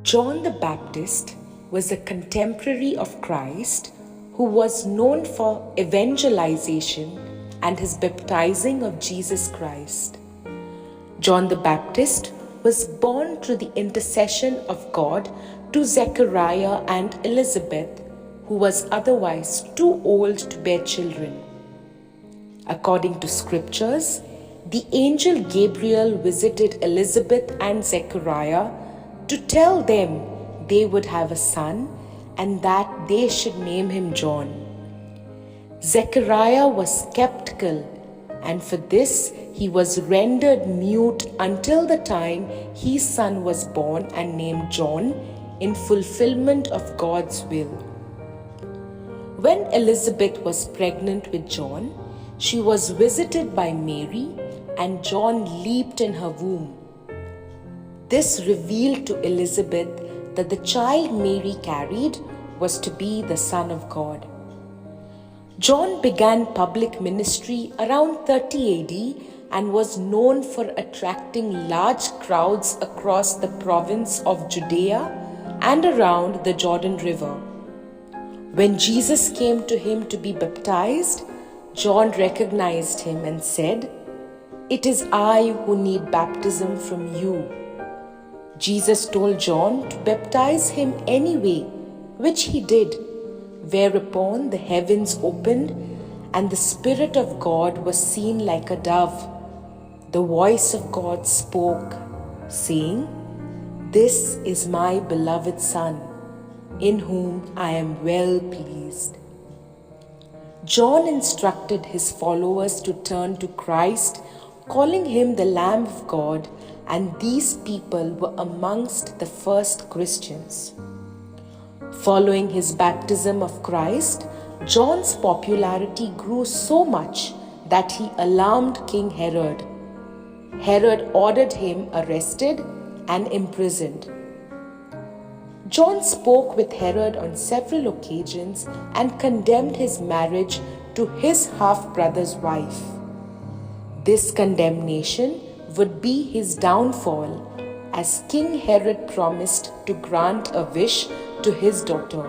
John the Baptist was a contemporary of Christ who was known for evangelization and his baptizing of Jesus Christ. John the Baptist was born through the intercession of God to Zechariah and Elizabeth, who was otherwise too old to bear children. According to scriptures, the angel Gabriel visited Elizabeth and Zechariah to tell them they would have a son and that they should name him John. Zechariah was skeptical, and for this he was rendered mute until the time his son was born and named John in fulfillment of God's will. When Elizabeth was pregnant with John, she was visited by Mary, and John leaped in her womb. This revealed to Elizabeth that the child Mary carried was to be the Son of God. John began public ministry around 30 AD and was known for attracting large crowds across the province of Judea and around the Jordan River. When Jesus came to him to be baptized, John recognized him and said, "It is I who need baptism from you." Jesus told John to baptize him anyway, which he did, whereupon the heavens opened and the Spirit of God was seen like a dove. The voice of God spoke, saying, "This is my beloved Son, in whom I am well pleased." John instructed his followers to turn to Christ, calling him the Lamb of God, and these people were amongst the first Christians. Following his baptism of Christ, John's popularity grew so much that he alarmed King Herod. Herod ordered him arrested and imprisoned. John spoke with Herod on several occasions and condemned his marriage to his half-brother's wife. This condemnation would be his downfall, as King Herod promised to grant a wish to his daughter.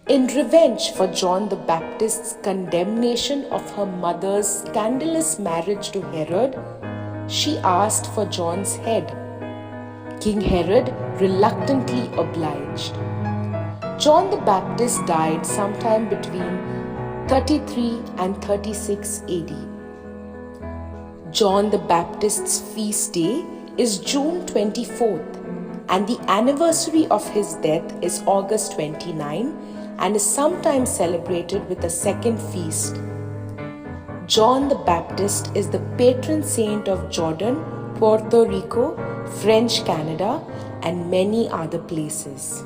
In revenge for John the Baptist's condemnation of her mother's scandalous marriage to Herod, she asked for John's head. King Herod reluctantly obliged. John the Baptist died sometime between 33 and 36 AD. John the Baptist's feast day is June 24th, and the anniversary of his death is August 29 and is sometimes celebrated with a second feast. John the Baptist is the patron saint of Jordan, Puerto Rico, French Canada, and many other places.